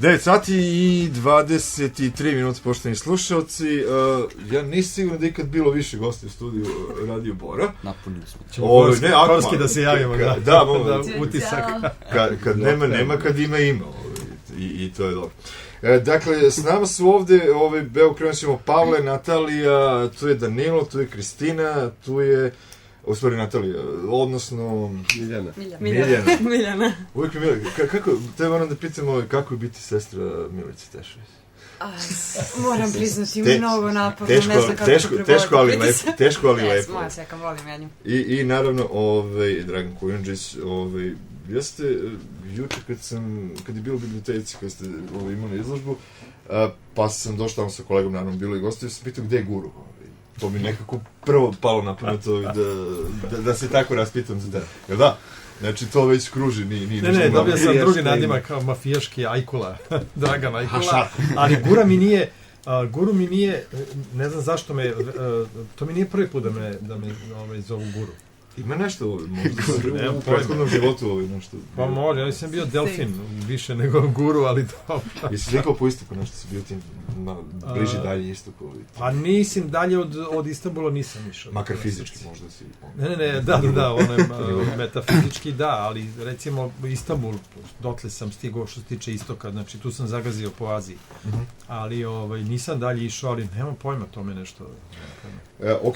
9 sati i 23 minuta, poštovani slušalci. Ja nisam siguran da ikad bilo više gosti u studiju Radio Bora. Napunili smo. Ćemo Gorski da se javimo, da utisak. Kad nema, kad ima. I to je dobro. Dakle, s nama su ovde, evo krenut ćemo Pavle, Natalija, tu je Danilo, tu je Kristina, tu je... U stvari Natalija, odnosno... Miljana. Uvijek je Miljana. Kako, te moram da pitam kako je biti sestra Milice Tešović? Moram priznati, mnogo naporno, ne znam kako ću prevoditi. Teško, ali lepo. Moja sekam, volim ja nju. I naravno, Dragan Kujundžić, jeste, juče kad je bilo u biblioteci, kad ste imali izložbu, pa sam došao tamo sa kolegom, naravno, bilo i gosti, sam pitao gde je guru. To mi nekako prvo palo na pamet da se tako raspitam za tebe. Jel da? Znači, to već kruži, nije... Ne, dobio sam drugi nadimak kao mafijaški Ajkula, Dragan Ajkula, ali Guru mi nije, ne znam zašto to mi nije prvi put da me zovu Guru. Ima nešto možda u prethodnom životu nešto... Pa može, ja sam bio delfin više nego Guru, ali dobro. Jesi slikao po istoku nešto, si bio tim bliži dalje istoku? Pa nisam dalje od Istanbula, nisam išao. Makar fizički možda si... Ne, da, metafizički da, ali recimo Istanbul, dotle sam stigao što se tiče istoka, znači tu sam zagazio po Aziji. Ali nisam dalje išao, ali nemam pojma, to me nešto... Ok,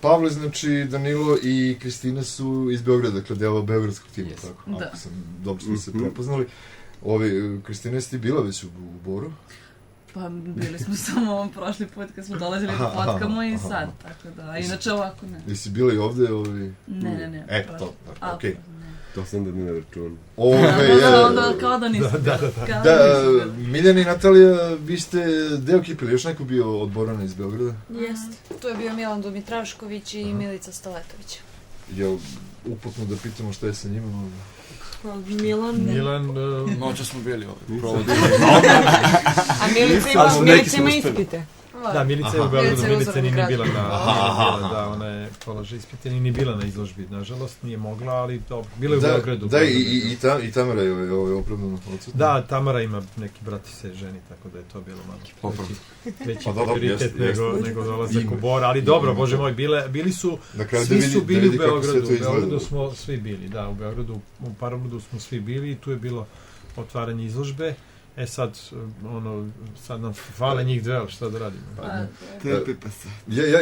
Pavle, znači Danilo i Kristina su iz Beograda, dakle deo beogradskog tima, tako? Ako sam, dobro smo se prepoznali. Kristina, jesi ti bila već u Boru? Pa bili smo samo prošli put kad smo dolazili da potkamo i sad, tako da, inače ovako ne. Jesi bila i ovde? Ne. To, okej. To sam da mi ne računam. Onda kao da nisam. Da, Miljana i Natalija, vi ste deo ekipe, još neko bio od Borana iz Beograda? Jest. Tu je bio Milan Dumitrašković i Milica Staletović. Jel uputno da pitamo šta je sa njima? Milan... Noća smo bili ovdje. A Milica ima ispite. Da, Milica je u Beogradu, Milica nije bila ona je položila ispite, nije bila na izložbi, nažalost, nije mogla, ali bila je u Beogradu. Da, i Tamara je opravdano odsutna. Da, Tamara ima neki brat se ženi, tako da je to bilo malo veći prioritet nego dolazak u Bora, ali dobro, bože moj, svi su bili u Beogradu smo svi bili, da, u Parovodu smo svi bili i tu je bilo otvaranje izložbe. Sad nam fale njih dve, ali šta da radimo?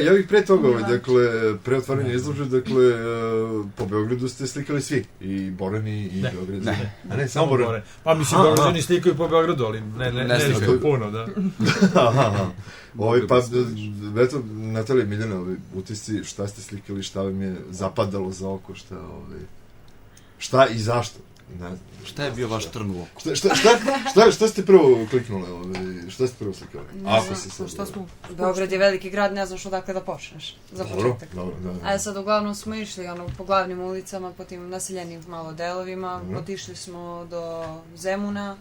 Ja bih pre toga, dakle, pre otvaranja izložbe, dakle, po Beogradu ste slikali svi, i Borani, i Beograd. Ne, samo Borani. Pa mislim, Beograđani slikaju po Beogradu, ali ne slikaju puno, da. Pa, eto, Natalija i Miljana, utisci, šta ste slikali, šta vam je zapadalo za oko, šta i zašto? Šta je bio vaš trn u oku? Šta ste prvo kliknuli? Šta ste prvo slikali? Beograd je veliki grad, ne znaš odakle da počneš. Za početak. A sad uglavnom smo išli po glavnim ulicama, po tim naseljenim malo delovima, otišli smo do Zemuna.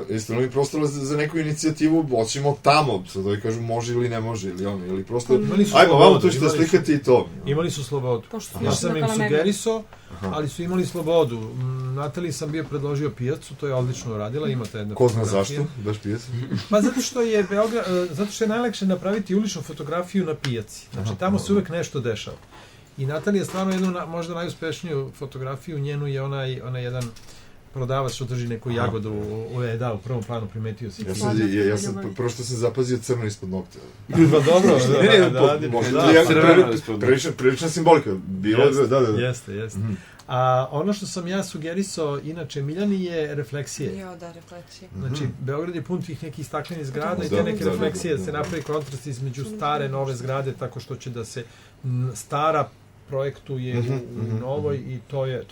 Jeste imali prostora za neku inicijativu, hoćemo tamo, sad da kažu može ili ne može, ili prosto, ajmo vamo tu ćete slikati i to. Imali su slobodu. Ja sam im sugerisao, ali su imali slobodu. Nataliji sam bio predložio pijacu, to je odlično uradila, imate jedna fotografija. Ko zna zašto, baš pijaca? Pa zato što je najlakše napraviti uličnu fotografiju na pijaci. Znači tamo se uvek nešto dešava. I Natalija je stvarno jednu možda najuspešniju fotografiju, njenu je onaj jedan prodavac što drži neku jagodu u prvom planu, primetio si. Ja sam, prvo što sam zapazio crno ispod nokta. Pa dobro, prilična simbolika. Jeste. A ono što sam ja sugerisao, inače, Miljani je refleksije. Jo, da, refleksije. Znači, Beograd je pun tih nekih staklenih zgrada i te neke refleksije, da se napravi kontrast između stare, nove zgrade, tako što će da se stara projektuje u novoj i to je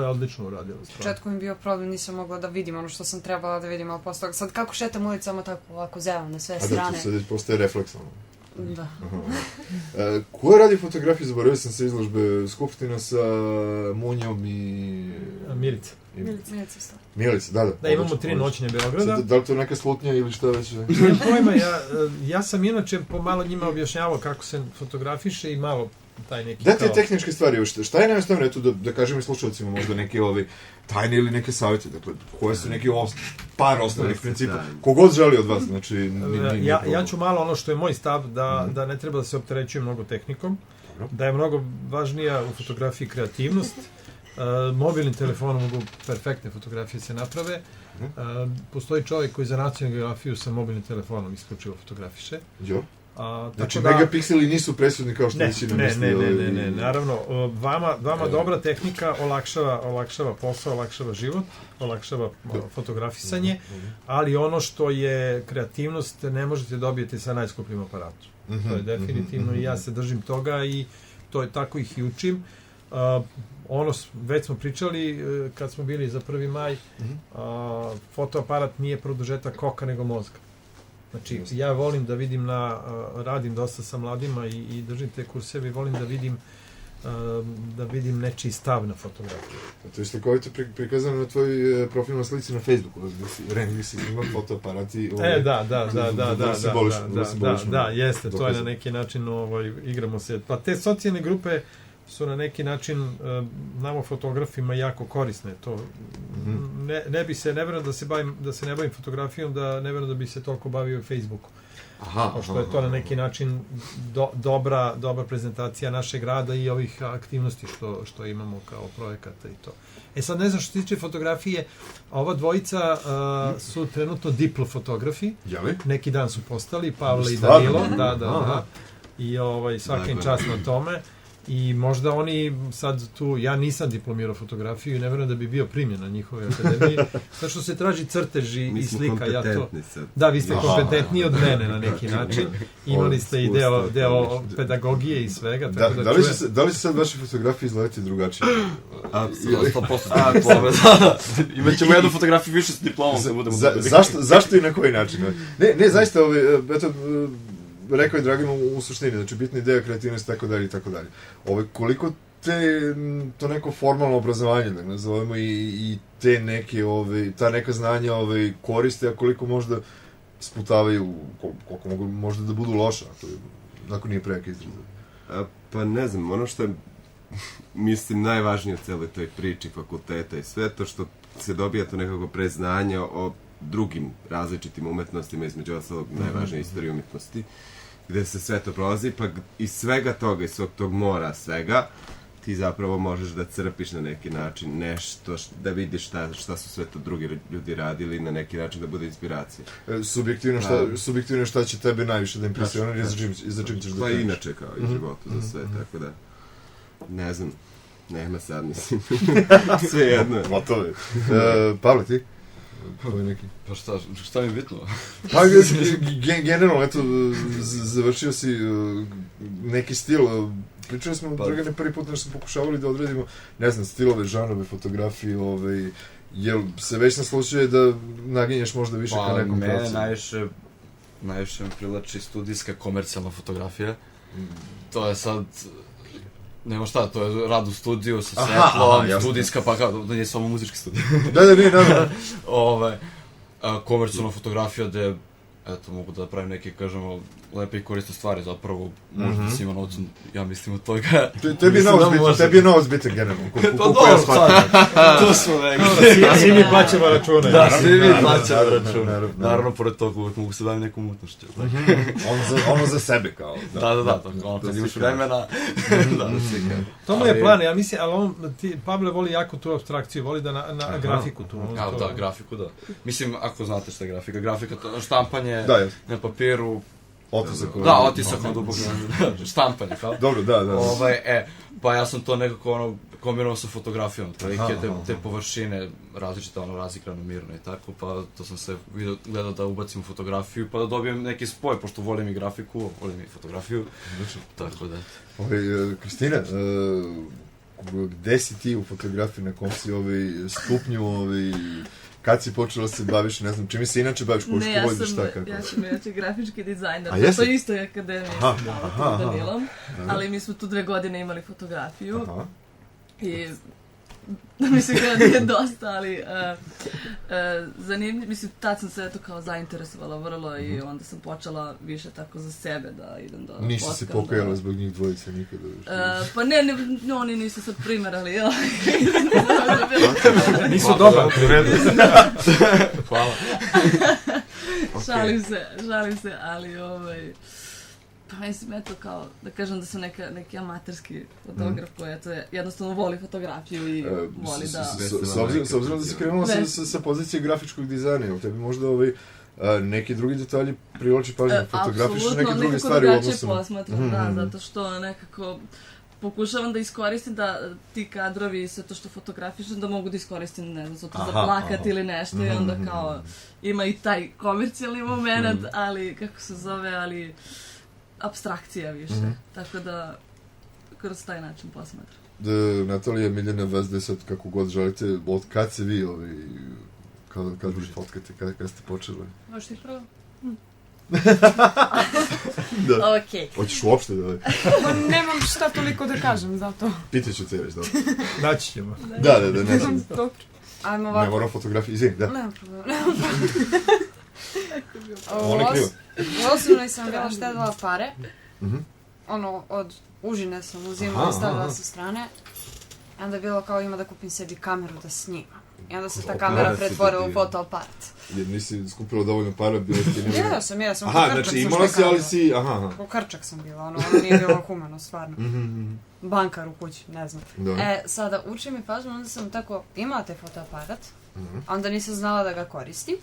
odlično uradilo. U početku mi je bio problem, nisam mogla da vidim ono što sam trebala da vidim, ali posle toga, sad kako šetam ulicama tako ovako zeleno na sve strane. A da, to sad postaje refleksno. Da. Ko radi fotografiju, zaboravio sam se izložbe Skupština sa Munjom i... Milica. Milica, da. Da, imamo 3 noćne Beograda. Da li to neka slutnja ili šta već? Nemam pojma, ja sam inače pomalo njima objašnjavao kako se fotografiše i malo taj neki Da te tehničke stvari, šta je najosnovnije, eto da kažem i slušalcima možda neke tajne ili neke savjete, dakle, koje su neki par osnovnih principa, kogod želi od vas, znači... Ja ću malo ono što je moj stav, da ne treba da se opterećuje mnogo tehnikom, da je mnogo važnija u fotografiji kreativnost, mobilnim telefonom mogu perfektne fotografije se naprave, postoji čovjek koji za nacionalnu geografiju sa mobilnim telefonom isključivo fotografiše. Jo. Znači, megapikseli nisu presudni kao što većina misli. Ne, naravno, vama dobra tehnika olakšava posao, olakšava život, olakšava fotografisanje, ali ono što je kreativnost ne možete dobijeti sa najskupljim aparatom. To je definitivno i ja se držim toga i to je tako ih i učim. Već smo pričali kad smo bili za 1. maj, fotoaparat nije produžetak koka nego mozga. Znači, ja volim da vidim radim dosta sa mladima i držim te kurseve i volim da vidim nečiji stav na fotografiju. To je slikovito prikazano na tvoj profilnoj slici na Facebooku, gdje si ima fotoaparat i... Da, jeste, to je na neki način, igramo se. Pa te socijalne grupe su na neki način nama fotografima jako korisne. Ne verujem da se ne bavim fotografijom, ne verujem da bi se toliko bavio i Facebooku. Pošto je to na neki način dobra prezentacija našeg rada i ovih aktivnosti što imamo kao projekata i to. Sad ne znam što se tiče fotografije, ova dvojica su trenutno diplofotografi. Neki dan su postali, Pavle i Danilo. Da. I svaka im čast na tome. I možda oni sad tu, ja nisam diplomirao fotografiju i ne verujem da bi bio primljen na njihove akademiji, zato što se traži crtež i slika. Da, vi ste kompetentniji od mene na neki način. Imali ste i deo pedagogije i svega. Da li se sad vaše fotografije izgledati drugačije? Apsolutno, 100% imaćemo jednu fotografiju više s diplomom. Zašto i na koji način? Ne, zaista, rekao je Dragan u suštini, znači bitna ideja, kreativnost, tako dalje. Koliko to neko formalno obrazovanje, da nazovemo, i te neke, ta neka znanja koriste, a koliko možda sputavaju, koliko mogu možda da budu loša, ako nije prejaka izraza. Pa ne znam, ono što je, mislim, najvažnije u celoj toj priči fakulteta i sve to što se dobija to nekako preznanje o drugim različitim umetnostima, između ostalog najvažnije istorije umetnosti, gde se sve to prolazi, pa iz svega toga, iz svog tog mora svega, ti zapravo možeš da crpiš na neki način nešto, da vidiš šta su sve to drugi ljudi radili, na neki način da bude inspiracija. Subjektivno šta će tebe najviše da impresionira i za čim ćeš da kreneš? Pa inače kao i životu za sve, tako da, ne znam, nema sad, mislim, sve jedno. Gotovo je. Pavle, ti? Pa šta mi je bitno? Pa generalno, eto, završio si neki stil, pričali smo, Dragane, prvi put nešto pokušavali da odredimo, ne znam, stilove, žanove, fotografije, jel se već naslučuje da naginješ možda više ka nekom pravcu? Pa mene najviše mi privlači studijska komercijalna fotografija, to je sad... Nema šta, to je rad u studiju sa svetlom, studijska, pa kao, da nije samo muzički studij. Da. Komercijalna fotografija gde, eto, mogu da pravim neke, kažemo, lepe i korisne stvari, zapravo, možda si ima novcem, ja mislim, od toga. Tebi je novac bitan, generalno. Pa dobro, sad, to smo negdje. Svi mi plaćamo račune. Da, svi mi plaćamo račune. Naravno, pored toga, uvijek mogu se bavim nekom umutnošću. Ono za sebe, kao. Da, ono kad imaš vremena, da se kao. To mu je plan, ja mislim, ali Pavle voli jako tu abstrakciju, voli da na grafiku tu. Da, grafiku, da. Mislim, ako znate šta je grafika. Grafika, štampanje na papiru. Otisak. Da, otisak na dubog, štampanje, kao. Dobro, da. Pa ja sam to nekako kombinovao sa fotografijom, te površine različite, razikrano, mirno i tako, pa to sam se gledao da ubacim u fotografiju, pa da dobijem neki spoj, pošto volim i grafiku, volim i fotografiju, tako da. Kristina, gde si ti u fotografiji, na kom si stupnju, kad si počela se baviš, ne znam, čime se inače baviš, pošto voliš šta kako? Ja sam grafički dizajner, to je isto je akademija sa Danilom, ali mi smo tu 2 godine imali fotografiju i mislim da nije dosta, ali zanimljivo, mislim, tad sam se eto kao zainteresovala vrlo i onda sam počela više tako za sebe da idem da potkam. Ništa se pokajala zbog njih dvojice nikada? Pa ne, oni nisu sad primerali, jel? Nisu dobar, u redu. Hvala. Šalim se, ali pa mislim, eto kao, da kažem da sam neki amaterski fotograf koji eto jednostavno voli fotografiju i voli da... S obzirom da si krenula sa pozicije grafičkog dizajna, jel tebi možda neki drugi detalji privlači pažnju, fotografiš neke druge stvari u odnosu? Apsolutno, nekako drugačije posmatram, da, zato što nekako pokušavam da iskoristim da ti kadrovi i sve to što fotografišem da mogu da iskoristim, ne znam, za plakat ili nešto i onda kao ima i taj komercijalni moment, ali kako se zove, ali apstrakcija više, tako da kroz taj način posmatram. Natalija, Miljana, vas deset, kako god želite, od kad se vi kad vi fotkate, kad ste počeli? Možeš ti prvo? Da. Okej. Hoćeš uopšte da... Nemam šta toliko da kažem, zato. Pitaću te već, dobro. Naći ćemo. Da, ne znam. Dobro. Ajmo ovako. Ne moram fotografiju, izvini, da. Nemam problem. Ovo ne krivo. Osobno sam bila štedila pare. Od užine sam uzimala i stavila sa strane. I onda je bilo kao ima da kupim sebi kameru da snimam. I onda se ta kamera pretvorila u fotoaparat. Jer nisi skupila dovoljno para, bila ti nema... Ja sam, aha, znači imala si, ali si... Aha. U krčak sam bila, ono nije bilo humano, stvarno. Bankar u kući, ne znam. Sada učim i pažnju, onda sam tako imala taj fotoaparat, a onda nisam znala da ga koristim.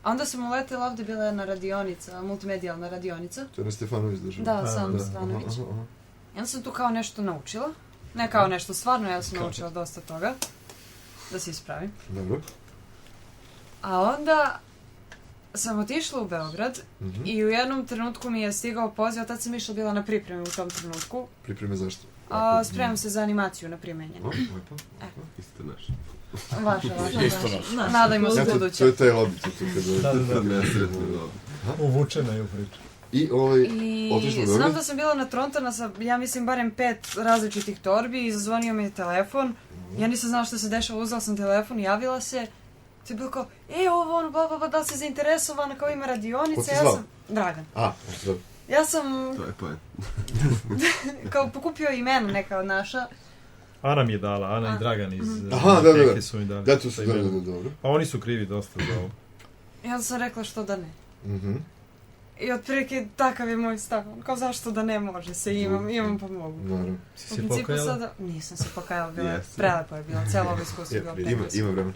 Onda sam uletela, ovdje bila jedna radionica, multimedijalna radionica. To je na Stefanović država? Da, sam Stefanović. I onda sam tu kao nešto naučila. Ne kao nešto stvarno, ja sam naučila dosta toga. Da se ispravim. Dobro. A onda sam otišla u Beograd i u jednom trenutku mi je stigao poziv, a tad sam išla bila na pripremi u tom trenutku. Pripreme zašto? Spremam se za animaciju na primenjenu. Lepo. Isto naš. Vaša. Isto naš. Nadajmo se buduće. To je taj lobby, Uvučena je u priču. I otišla u Beograd? Znam da sam bila natrontana sa, ja mislim, barem 5 različitih torbi i zazvonio mi je telefon. Ja nisam znala što se dešava, uzela sam telefon, javila se. To je bilo kao, ovo, bla, da li si zainteresovana, kao ima radionice. Ko ti zvao? Dragan. Dobro. Ja sam... To je pojem. kao pokupio imena neka od naša. Ana mi je dala, Ana i Dragan iz... Aha, da. Su mi dali. Da, tu su, dobro. Pa oni su krivi dosta za ovo. Ja sam rekla što da ne. I otprilike takav je moj stav. Kao zašto da ne može se, imam pa mogu. Naravno. Si se pokajala? Nisam se pokajala, prelepo je bilo, cijelo ovo iskustvo je bilo prekrasno. Ima vremena.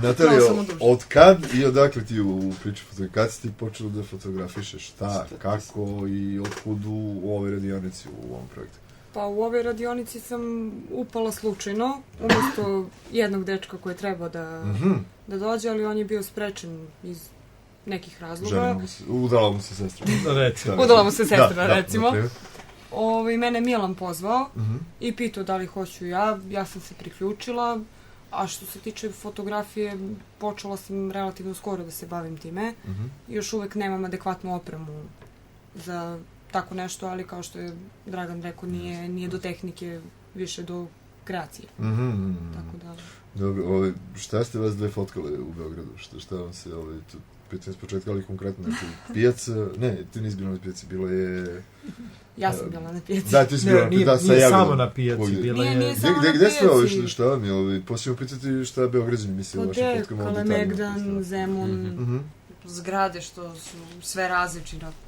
Natalija, od kad i odakle ti u priču fotografije? Kad si ti počela da fotografišeš? Šta, kako i otkud u ovoj radionici u ovom projektu? Pa u ovoj radionici sam upala slučajno, umjesto jednog dečka koji je trebao da dođe, ali on je bio sprečen iz nekih razloga. Udala mu se sestra. Udala mu se sestra, recimo. Mene Milan pozvao i pitao da li hoću ja sam se priključila, a što se tiče fotografije, počela sam relativno skoro da se bavim time. Još uvek nemam adekvatnu opremu za tako nešto, ali kao što je Dragan rekao, nije do tehnike, više do kreacije. Tako da... Dobro, šta ste vas dve fotkale u Beogradu? Šta vam se, pitam s početka, ali konkretno neki pijaca? Ne, ti nisi bila na pijaci, bilo je... Ja sam bila na pijaci. Da, ti si bila na pijaci, Nije samo na pijaci, bila je... Nije samo na pijaci. Gde ste šta vam je, posljedno pitati šta Beograđani misle o vašim fotkama? Kalemegdan, Zemun... Zgrade što su sve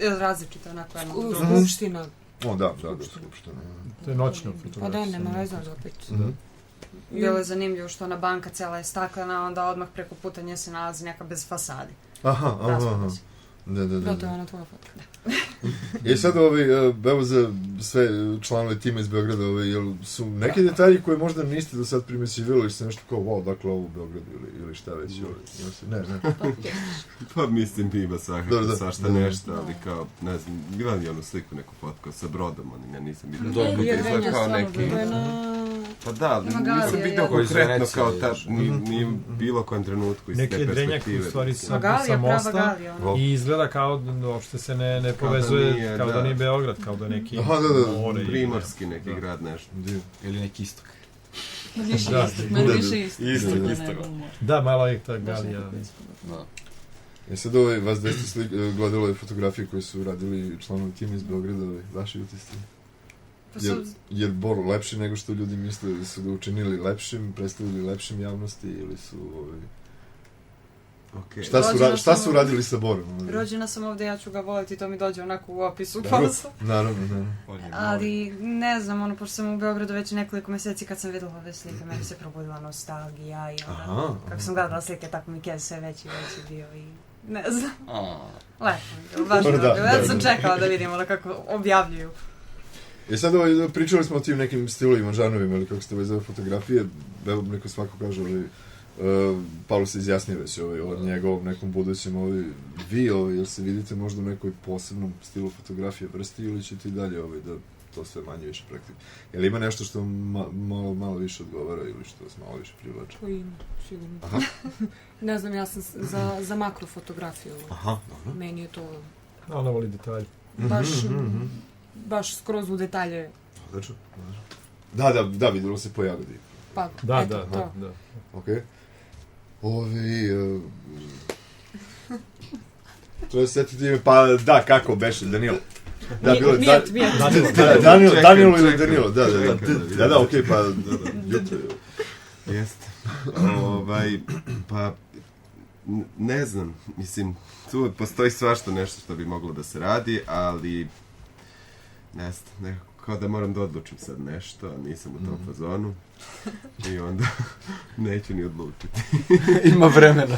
različite onako jedno. Skupština. Da, skupština. To je noćna fotografija. Pa da, nema veze opet. Bilo je zanimljivo što ona banka cijela je staklena, onda odmah preko puta nje se nalazi neka bez fasade. Aha. Da, to je ona tvoja fotka. I sad evo za sve članove tima iz Beograda, jel su neki detalji koje možda niste do sad primjećivali ili ste nešto kao, wow, dakle ovo u Beogradu ili šta već, ne. Pa mislim ima svašta nešto, ali kao, ne znam, bila li onu sliku neku fotku sa brodom, ja nisam vidio. Jedrenja kao stvarno, neki... to je na Pa da, nisam vidio konkretno kao ta, ni bilo kojem trenutku iz te perspektive. Neki Drenjak u stvari sa mosta i izgleda kao da uopšte se ne povezuje, kao da nije Beograd, kao da neki more. Primorski neki grad, nešto. Ili neki istok. Više istok. Da, malo je ta Galija. Sad vas dve ste gledali ove fotografije koje su radili članovi tima iz Beograda, vaši utisci? Je Bor lepši nego što ljudi misle da su ga učinili lepšim, predstavili lepšim javnosti ili su... Šta su radili sa Borom? Rođena sam ovde, ja ću ga voliti, to mi dođe onako u opisu. Naravno. Ali ne znam, pošto sam u Beogradu već nekoliko meseci kad sam videla ove slike, meni se probudila nostalgija i onda, kako sam gledala slike, tako mi kez sve veći bio i ne znam. Lepo, baš dobro. Ja sam čekala da vidim kako objavljuju. I sad pričali smo o tim nekim stilovima, žanovima ili kako ste vezali fotografije, neko svako kaže, Pavlo se izjasnije već o njegovom nekom budućem, vi, jel se vidite možda u nekoj posebnom stilu fotografije vrsti ili ćete i dalje da to sve manje više praktikuje? Jel ima nešto što malo više odgovara ili što vas malo više privlače? To ima, sigurno. Ne znam, ja sam za makrofotografiju. Meni je to... Ona voli detalje. Baš skroz u detalje. Odlično. Da, vidjelo se po jagodi. Pa, da. Okej. Treba se setiti ime, pa da, kako beše, Danilo. Danilo ili Danilo, da, okej, pa jutro. Jeste. Pa, ne znam, mislim, tu postoji svašta nešto što bi moglo da se radi, ali ne znam, nekako kao da moram da odlučim sad nešto, a nisam u tom fazonu i onda neću ni odlučiti. Ima vremena.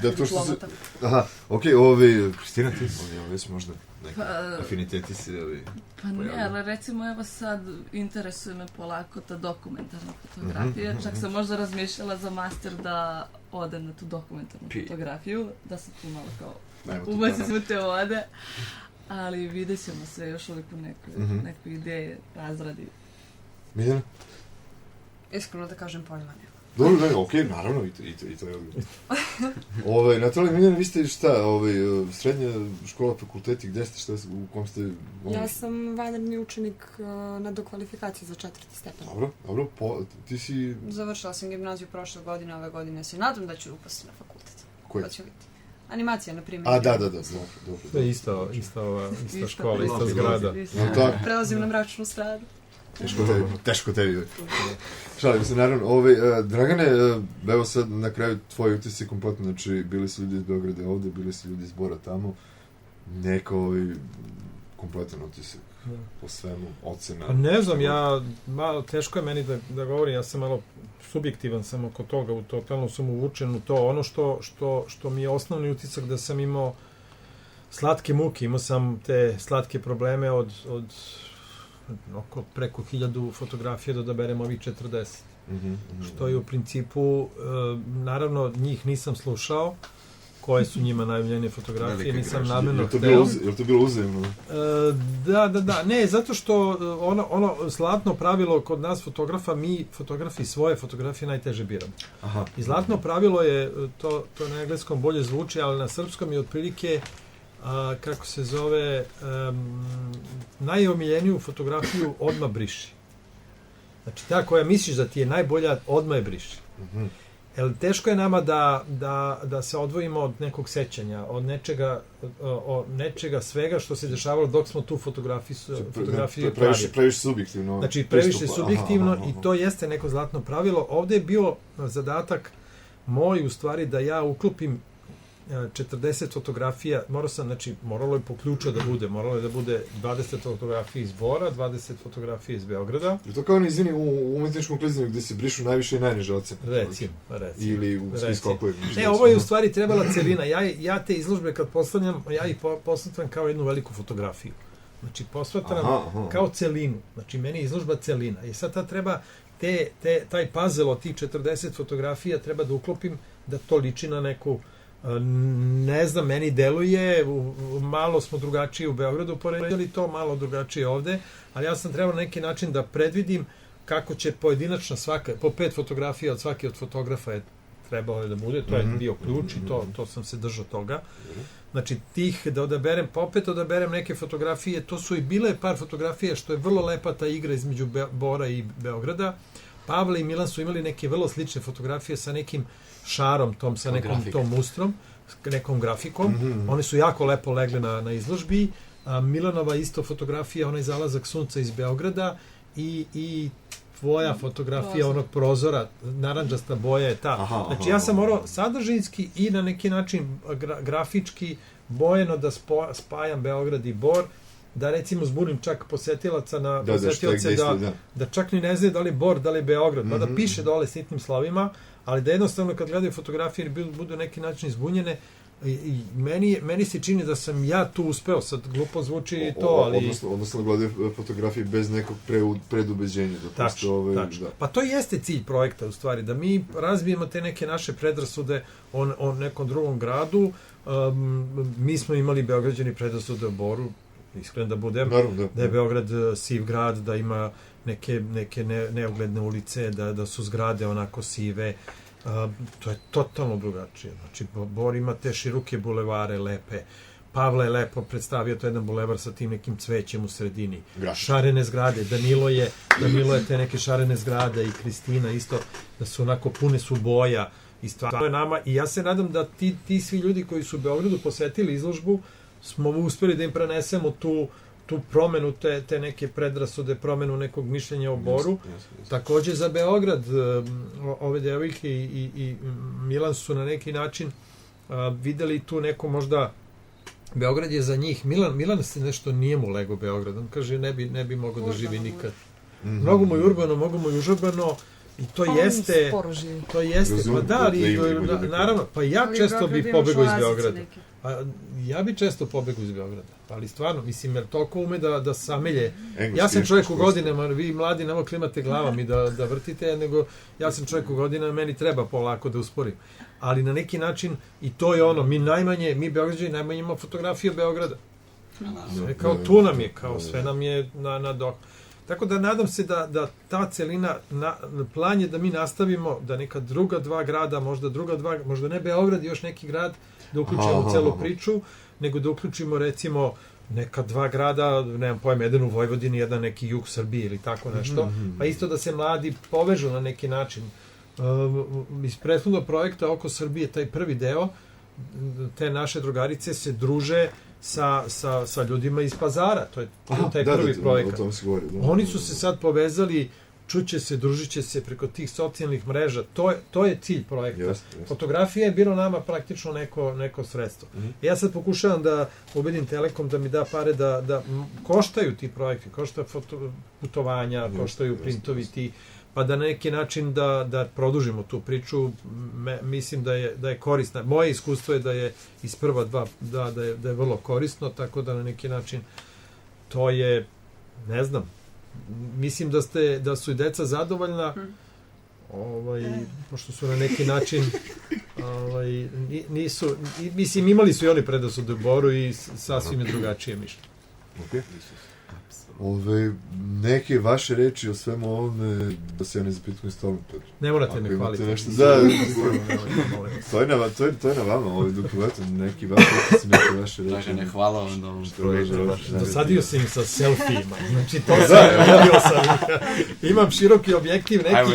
Da, to što se... Okej, Kristina, ti već možda neke afiniteti si Pa ne, ali recimo evo sad interesuje me polako ta dokumentarna fotografija, čak sam možda razmišljala za master da odem na tu dokumentarnu fotografiju, da se tu malo kao ubacim u te vode. Ali vidjet ćemo se još uvijek u nekoj ideje razradi. Miljana? Iskreno da kažem pojma nema. Dobro, okej, naravno, i to je odgovor. Natalija, Miljana, vi ste šta, srednja škola, fakulteti, gde ste, u kom ste... Ja sam vanredni učenik na dokvalifikaciji za 4. stepen. Dobro, ti si... Završila sam gimnaziju prošle godine, ove godine se nadam da ću upasti na fakultet. Koji? Pa ću vidjeti. Animacija, na primjer. Da, dobro. To je ista škola, ista zgrada. Prelazim na mračnu stranu. Teško tebi. Šalim se, naravno. Dragane, evo sad na kraju tvoji utisci kompletno, znači bili su ljudi iz Beograda ovde, bili su ljudi iz Bora tamo, neko kompletan utisak po svemu, ocena. Pa ne znam, malo teško je meni da govorim, ja sam malo subjektivan sam oko toga, totalno sam uvučen u to. Ono što mi je osnovni utisak da sam imao slatke muke, imao sam te slatke probleme od preko 1000 fotografija da odaberem ovih 40. Što je u principu, naravno njih nisam slušao, koje su njima najomiljenije fotografije, nisam namjerno hteo. Je li to bilo uzajemno? Da, ne, zato što ono zlatno pravilo kod nas fotografa, mi fotografi svoje fotografije najteže biramo. I zlatno pravilo je, to na engleskom bolje zvuči, ali na srpskom je otprilike, kako se zove, najomiljeniju fotografiju odmah briši. Znači, ta koja misliš da ti je najbolja, odmah je briši. Teško je nama da se odvojimo od nekog sećanja, od nečega svega što se dešavalo dok smo tu fotografiju pravili. Previše subjektivno. Znači, previše subjektivno i to jeste neko zlatno pravilo. Ovde je bio zadatak moj, u stvari, da ja uklopim 40 fotografija, moralo je po ključu da bude, moralo je da bude 20 fotografija iz Bora, 20 fotografija iz Beograda. Je to kao u umetničkom klizanju gde se brišu najviše i najniže ocene? Recimo. Ili u svi skokovi. Ne, ovo je u stvari trebala celina. Ja te izložbe kad postavljam, ja ih posmatram kao jednu veliku fotografiju. Znači, posmatram kao celinu. Znači, meni je izložba celina. I sad treba taj puzzle od tih 40 fotografija treba da uklopim da to liči na neku. Ne znam, meni deluje, malo smo drugačiji u Beogradu poredili to, malo drugačije ovde, ali ja sam trebao na neki način da predvidim kako će pojedinačna svaka, po 5 fotografija od svake od fotografa je trebalo da bude, to je bio ključ i to sam se držao toga. Znači, da odaberem, pa opet odaberem neke fotografije, to su i bile par fotografija, što je vrlo lepa ta igra između Bora i Beograda. Pavle i Milan su imali neke vrlo slične fotografije sa nekim šarom, sa nekom tom mustrom, nekom grafikom. One su jako lepo legle na izložbi. Milanova isto fotografija, onaj zalazak sunca iz Beograda i tvoja fotografija onog prozora, naranđasta boja je ta. Znači, ja sam morao sadržinski i na neki način grafički bojeno da spajam Beograd i Bor, da recimo zbunim čak posetilaca na posetioce da čak ni ne znaju da li Bor, da li Beograd, da piše dole sitnim slovima, ali da jednostavno kad gledaju fotografije budu neki način izbunjene. I meni se čini da sam ja tu uspeo, sad glupo zvuči i to, ali... Odnosno gledaju fotografije bez nekog predubeđenja. Tačno. Pa to jeste cilj projekta, u stvari, da mi razbijemo te neke naše predrasude o nekom drugom gradu. Mi smo imali Beograđani predrasude o Boru, iskren da budem, da je Beograd siv grad, da ima neke neugledne ulice, da su zgrade onako sive. To je totalno drugačije. Znači, Bor ima te široke bulevare, lepe. Pavle je lepo predstavio to jedan bulevar sa tim nekim cvećem u sredini. Šarene zgrade. Danilo je te neke šarene zgrade i Kristina isto, da su onako pune su boja i stvarno je nama. I ja se nadam da ti svi ljudi koji su u Beogradu posetili izložbu, smo uspeli da im prenesemo tu promenu, te neke predrasude, promenu nekog mišljenja o Boru. Takođe za Beograd, ove devojke i Milan su na neki način videli tu neko možda, Beograd je za njih, Milan se nešto nije mu lego Beograd, on kaže ne bi mogao da živi nikad. Mnogo mu je urbano, mnogo mu je užurbano, i to jeste, pa da, ali naravno, pa ja često bih pobegao iz Beograda. Ja bi često pobegao iz Beograda, ali stvarno, mislim, jer toliko ume da samelje. Ja sam čovjek u godinama, vi mladi nemoj klimate glavom i da vrtite, nego ja sam čovjek u godinama, meni treba polako da usporim. Ali na neki način, i to je ono, mi Beograđani najmanje imamo fotografije Beograda. Kao tu nam je, kao sve nam je na dok. Tako da nadam se da ta celina, plan je da mi nastavimo, da neka druga dva grada, možda ne Beograd, još neki grad, da uključimo u celu priču, nego da uključimo recimo neka dva grada, nemam pojma, jedan u Vojvodini, jedan neki jug Srbije ili tako nešto, pa isto da se mladi povežu na neki način. Iz prethodnog projekta oko Srbije, taj prvi deo, te naše drugarice se druže sa ljudima iz Pazara, to je taj prvi projekat. Oni su se sad povezali, čuće se, družit će se preko tih socijalnih mreža, to je cilj projekta. Fotografija je bilo nama praktično neko sredstvo. Ja sad pokušavam da ubedim Telekom da mi da pare da koštaju ti projekti, košta putovanja, koštaju printovi ti, pa da na neki način da produžimo tu priču, mislim da je korisna. Moje iskustvo je da je iz prva dva, da je vrlo korisno, tako da na neki način to je, ne znam, mislim da su i deca zadovoljna, pošto su na neki način nisu, mislim, imali su i oni predrasude u Boru i sasvim je drugačije mišljenje. Neke vaše reči o svemu ovome, da se ja ne zapitkujem s tobom. Ne morate me hvaliti. To je na vama, dokumentu, neki vaše reči. Dakle, ne hvala vam na ovom projektu. Dosadio sam im sa selfijima, znači to sam vidio sam. Imam široki objektiv, neki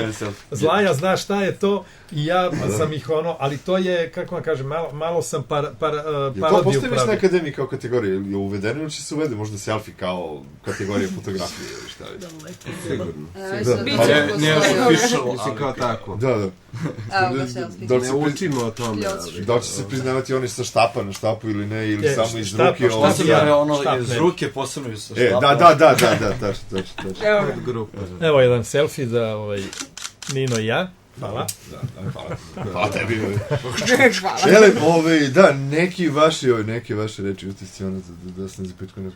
Zlaja zna šta je to i ja sam ih ali to je, kako vam kažem, malo sam parodiju pravi. To postoji već na akademiji kao kategorija, je uvedeno ili će se uvede možda selfie kao kategorija fotografije ili šta već? Sigurno. Ne official, ali kao tako. Da. Ne učimo o tome. Da li će se priznavati oni sa štapa na štapu ili ne, ili samo iz ruke? Iz ruke, posebno iz štapa. Da, tačno. Evo jedan selfie za Nino i ja. Hvala. Hvala tebi. Želim, neke vaše reči utisci, da se ne zapitkujem,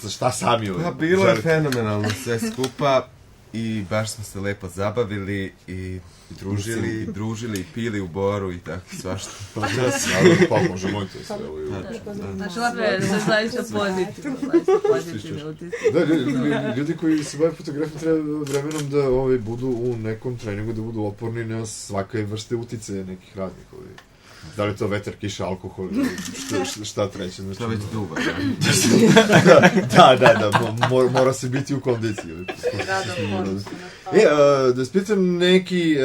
šta sami bilo je fenomenalno sve skupa. i baš smo se lepo zabavili i družili i pili u Boru i tako svašta. Pa možemo i to sve. Znači, sve zaista pozitivno utisak. Da, ljudi koji se bave fotografijom treba vremenom da budu u nekom treningu, da budu oporni na svake vrste uticaje nekih raznih. Da li to vetar, kiša, alkohol, šta treće. To već duva. Da, mora se biti u kondiciji. Da spitam neki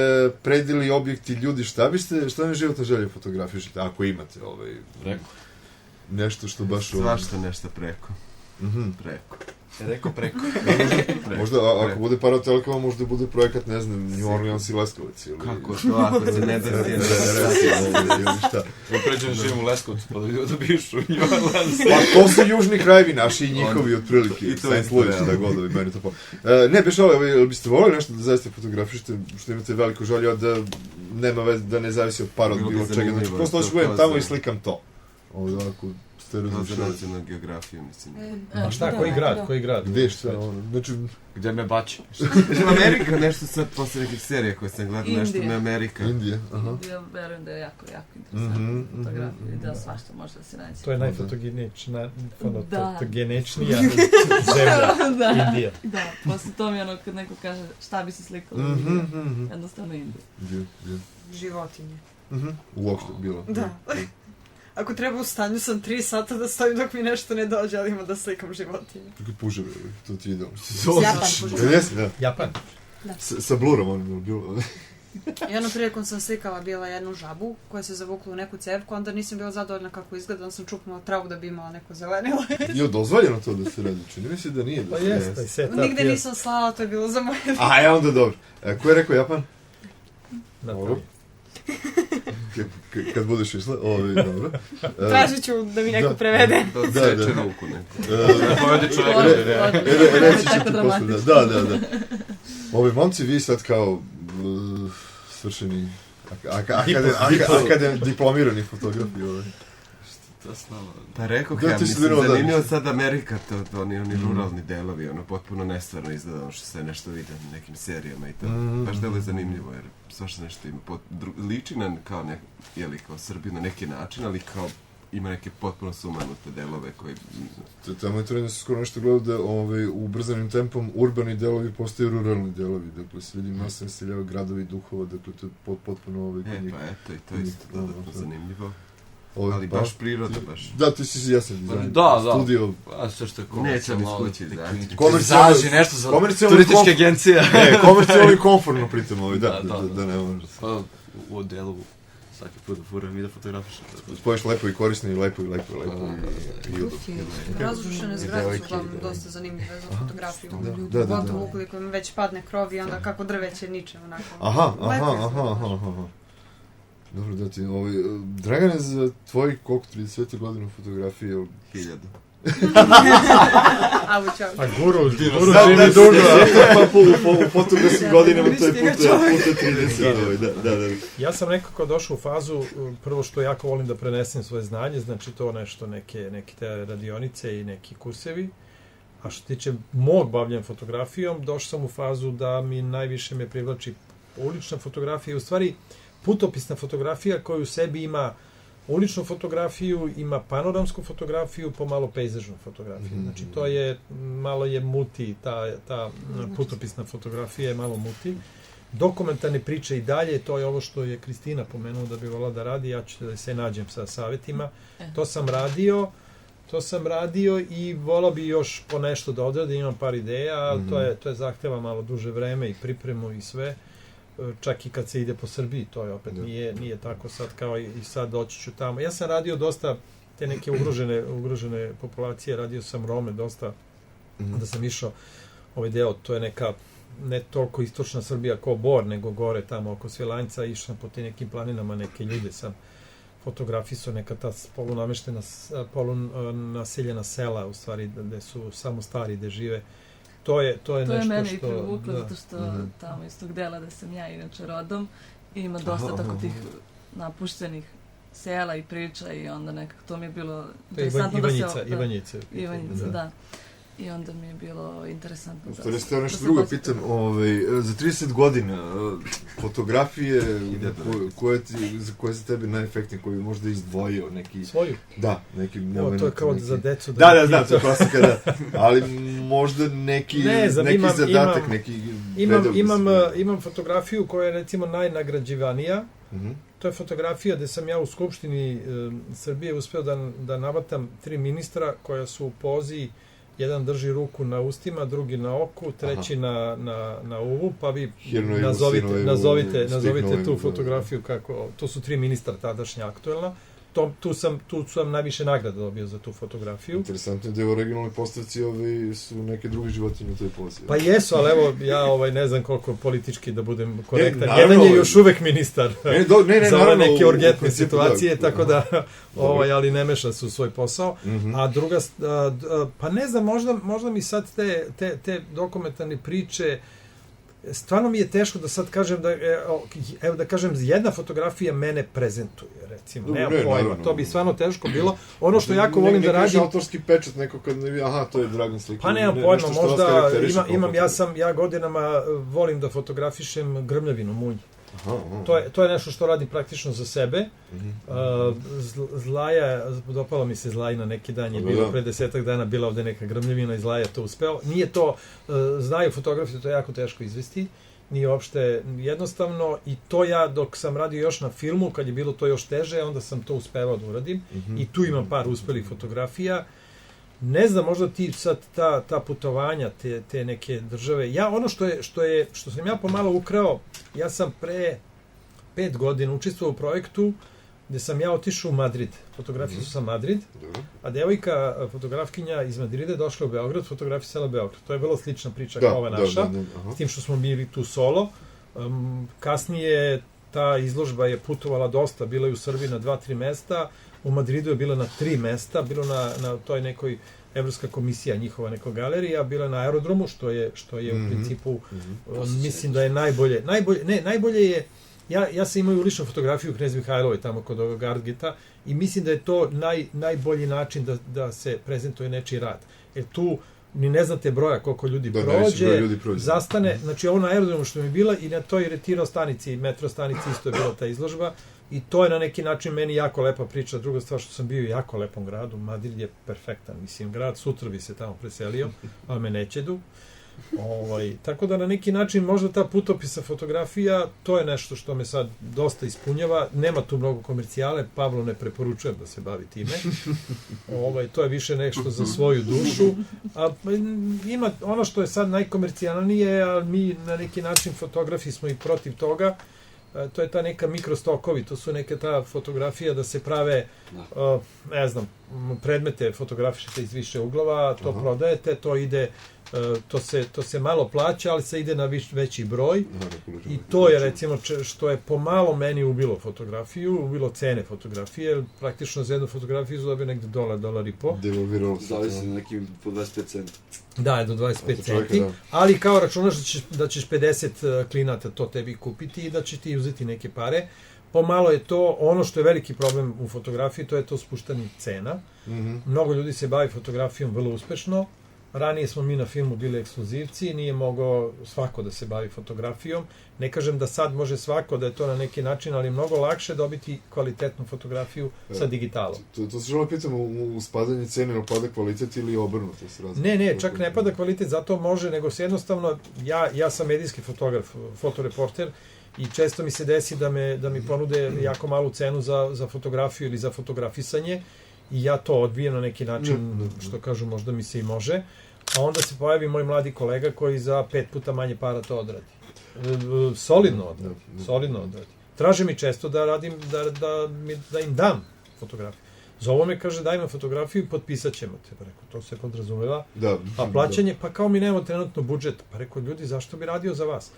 predili, objekti, ljudi, šta vam životna želja fotografišete, ako imate nešto što baš... Svašta nešto preko. Preko. Možda, ako bude Paratelekova, možda bude projekat, ne znam, New Orleans i Leskovac. Kako to, ako se ne desi ili šta. Pređem živim u Leskovcu, pa da biš u New Orleans. Pa to su južni krajevi naši i njihovi otprilike. I St. Louis, da godovi, meni to ne, beš ali biste volili nešto da zaista fotografišete, što imate veliko želju, da nema veze, da ne zavisi od para, od bilo čega. Znači, prosto hoću budem tamo i slikam to. Ovako, za nacionalnu geografiju, mislim. A šta, koji grad? Gde šta, znači... Gde me bači? Amerika, nešto sad posle nekih serija koje sam gledao, nešto me Amerika. Indija, Ja verujem da je jako interesantna fotografija i da svašta može da se nađe. To je najfotogeničnija zemlja, Indija. Da, posle to mi kad neko kaže šta bi se slikalo, jednostavno Indija. Životinje. Uopšte, bilo. Da. Ako treba u stanju sam 3 sata da stojim dok mi nešto ne dođe, ali ima da slikam životinje. Kako puževe, to ti ide. Japan puževe. Jesi, da. Japan? Da. Sa blurom ono bilo. Jednom prilikom sam slikala bila jednu žabu koja se zavukla u neku cevku, onda nisam bila zadovoljna kako izgleda, onda sam čupnula travu da bi imala neko zelenilo. Je dozvoljeno to da se radi? Čini mi se da nije. Pa jeste. Nigde nisam slala, to je bilo za moje. Onda dobro. Ko je rekao Japan? Dobro. Kad budeš išla, dobro. Tražit ću da mi neko prevede. Da seče ruku neko. Povedi čovjek. Reći ću ti posle, da. Ovi momci, vi sad kao svršeni diplomirani fotografi. Pa rekao ja, mislim, zanimljivo sad Amerika, to oni ruralni delovi, potpuno nestvarno izgleda, što se nešto vide na nekim serijama i to. Baš delo je zanimljivo, jer svašta nešto ima. Liči na kao Srbiju na neki način, ali kao ima neke potpuno sumanute delove koji... Tamo je trenutno skoro nešto gledao da ubrzanim tempom urbani delovi postaju ruralni delovi, dakle se vidi masa naseljava gradovi duhova, dakle to je potpuno... Pa eto, i to je isto dodatno zanimljivo. Ali baš priroda, baš. Da, ti si jasan dizajn. Da. Studio. A sve što je komercijalno. Neće mi skući Zaži nešto za turističke agencije. Komercijalno i konforno pritom da ne možeš. Pa u delu svaki put da furam i da fotografišem. Spojiš lepo i korisno i lepo. Razrušene zgrade su uglavnom dosta zanimljive za fotografiju. Pogotovo ukoliko im već padne krov i onda kako drveće niče onako. Aha. Dobro, da ti, Dragane, za tvojih koliko 30 godina fotografije? 1000. A guru živi dugo. U fotografskim godinama to je puta 30. Da. Ja sam nekako došao u fazu, prvo što jako volim da prenesem svoje znanje, znači to nešto, neke te radionice i neki kursevi. A što tiče mog bavljenja fotografijom, došao sam u fazu da mi najviše me privlači ulična fotografija, u stvari putopisna fotografija koja u sebi ima uličnu fotografiju, ima panoramsku fotografiju, pomalo pejzažnu fotografiju. Znači to je, malo je multi, ta putopisna fotografija je malo multi. Dokumentarne priče i dalje, to je ovo što je Kristina pomenula da bi volila da radi, ja ću da se nađem sa savjetima. To sam radio i volao bi još po nešto da odradim, imam par ideja, ali to je zahteva malo duže vreme i pripremu i sve. Čak i kad se ide po Srbiji, to je opet nije tako sad kao i sad doći ću tamo. Ja sam radio dosta te neke ugrožene populacije, radio sam Rome dosta, da sam išao ovaj deo, to je neka ne toliko istočna Srbija kao Bor, nego gore tamo oko Svilajnca, išao sam po te nekim planinama, neke ljude sam fotografisao, neka ta polunaseljena sela, u stvari, gde su samo stari, gde žive. To je nešto što... To je mene i privuklo, zato što tamo iz tog dela da sam ja inače rodom, ima dosta tako tih napuštenih sela i priča i onda nekako to mi je bilo interesantno da se... Ivanjice, da. I onda mi je bilo interesantno da... Stvari ste nešto drugo pitan, za 30 godina fotografije za koje se tebi najefektnije, koji bi možda izdvojio neki... Svoju? Da, neki moment. To je kao za decu. Da, to je klasika, da. Ali možda neki zadatak, neki imam fotografiju koja je recimo najnagrađivanija. To je fotografija gde sam ja u Skupštini Srbije uspeo da navatam 3 ministra koja su u pozi, jedan drži ruku na ustima, drugi na oku, treći na uvu, pa vi nazovite tu fotografiju kako, to su 3 ministra tadašnja aktuelna. Tu sam najviše nagrada dobio za tu fotografiju. Interesantno je da je u originalnoj postavci su neke druge životinje u toj pozi. Pa jesu, ali evo, ja ne znam koliko politički da budem korektan. Jedan je još uvek ministar za ove neke urgentne situacije, tako da, ali ne meša se u svoj posao. A druga, pa ne znam, možda mi sad te dokumentarne priče, stvarno mi je teško da sad kažem da kažem, jedna fotografija mene prezentuje, recimo, nema pojma, to bi stvarno teško bilo. Ono što jako volim da radim... Ne kažeš autorski pečat neko kad ne bi, to je Dragan Slikin. Pa nema pojma, možda ja godinama volim da fotografišem grmljavinu, mulj. To je nešto što radim praktično za sebe. Zlaja, dopalo mi se Zlajina neki dan, je bilo pre 10 dana, bila ovde neka grmljavina i Zlaja to uspeo. Nije to, znaju fotografi, to je jako teško izvesti, nije uopšte jednostavno i to ja dok sam radio još na filmu, kad je bilo to još teže, onda sam to uspevao da uradim i tu imam par uspelih fotografija. Ne znam, možda ti sad ta putovanja, te neke države, ono što sam ja pomalo ukrao, ja sam pre 5 godina učestvovao u projektu gde sam ja otišao u Madrid, fotografisao sam Madrid, a devojka, fotografkinja iz Madrida je došla u Beograd, fotografisala Beograd. To je vrlo slična priča kao ova naša, s tim što smo bili tu solo. Kasnije ta izložba je putovala dosta, bila je u Srbiji na 2-3 mesta, u Madridu je bila na 3 mesta, bilo na toj nekoj Evropska komisija, njihova neka galerija, bila na aerodromu, što je u principu, mislim da je najbolje je, ja sam imao uličnu fotografiju Knez Mihajlove tamo kod ovog Artgeta i mislim da je to najbolji način da se prezentuje nečiji rad. Jer tu ni ne znate broja koliko ljudi prođe, zastane, znači ovo na aerodromu što mi je bila i na toj retiro stanici, metro stanici isto je bila ta izložba i to je na neki način meni jako lepa priča. Druga stvar što sam bio u jako lepom gradu, Madrid je perfektan, mislim, grad, sutra bi se tamo preselio, ali me nećedu. Tako da na neki način možda ta putopisa fotografija, to je nešto što me sad dosta ispunjava, nema tu mnogo komercijale, Pavlo ne preporučujem da se bavi time, to je više nešto za svoju dušu, a ima ono što je sad najkomercijalnije, a mi na neki način fotografi smo i protiv toga, to je ta neka mikrostokovi, to su neke ta fotografija da se prave, ne znam, predmete fotografišete iz više uglova, to prodajete, to ide, to se malo plaća, ali se ide na veći broj i to je recimo što je pomalo meni ubilo fotografiju, ubilo cene fotografije, praktično za jednu fotografiju su dobio negde $1.5. Devolviralo. Zavisi na nekim po 25 centi. Da, do 25 centi, ali kao računaš da ćeš 50 klinata to tebi kupiti i da će ti uzeti neke pare. Pomalo je to, ono što je veliki problem u fotografiji, to je to spuštanje cena. Mnogo ljudi se bavi fotografijom vrlo uspešno. Ranije smo mi na filmu bili ekskluzivci, nije mogao svako da se bavi fotografijom. Ne kažem da sad može svako, da je to na neki način, ali je mnogo lakše dobiti kvalitetnu fotografiju sa digitalom. To se žele pitamo, u spadanje cene ne pada kvalitet ili obrnuto? Ne, čak ne pada kvalitet, zato može, nego se jednostavno, ja sam medijski fotograf, fotoreporter, i često mi se desi da mi ponude jako malu cenu za fotografiju ili za fotografisanje i ja to odbijem na neki način, što kažu možda mi se i može, a onda se pojavi moj mladi kolega koji za 5 puta manje para to odradi. Solidno odradi. Traže mi često da radim, da im dam fotografiju. Zovu me, kaže, daj me fotografiju i potpisat ćemo te. Pa rekao, to se podrazumeva. A plaćanje, pa kao mi nemamo trenutno budžet. Pa rekao, ljudi, zašto bi radio za vas?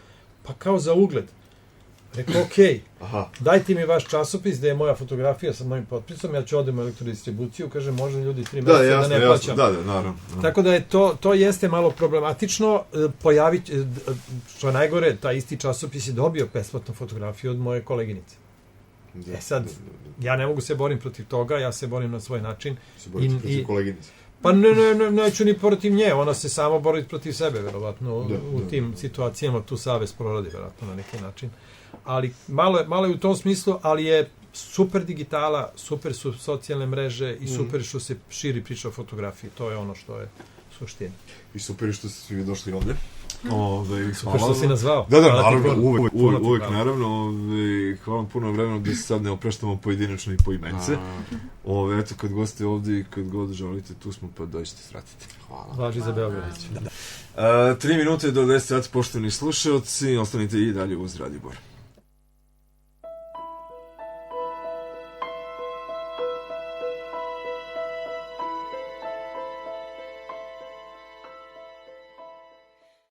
Pa kao za ugled. Rekao, okej, dajte mi vaš časopis gde je moja fotografija sa mojim potpisom, ja ću odem u elektrodistribuciju, kaže, može ljudi 3 meseca da ne plaćam. Da, naravno. Tako da je to jeste malo problematično, što je najgore, taj isti časopis je dobio besplatnu fotografiju od moje koleginice. Sad, ja ne mogu se borim protiv toga, ja se borim na svoj način. Se boriti protiv koleginice. Pa neću ni protiv nje, ona se samo bori protiv sebe, verovatno, u tim situacijama tu savest proradi, verovatno, na neki način. Ali malo je u tom smislu, ali je super digitala, super su socijalne mreže i super što se širi priča o fotografiji, to je ono što je suština. I super što ste svi došli ovdje. Super što si nazvao. Da, naravno, uvek naravno. Hvala vam puno vremena da se sad ne opraštamo pojedinačno i po imence. Eto, kad goste ovdje i kad god želite, tu smo, pa dođite, sratite. Hvala. Važi za Beogradić. 3 minute do 10 sati, poštovani slušalci, ostanite i dalje uz Radio Bor.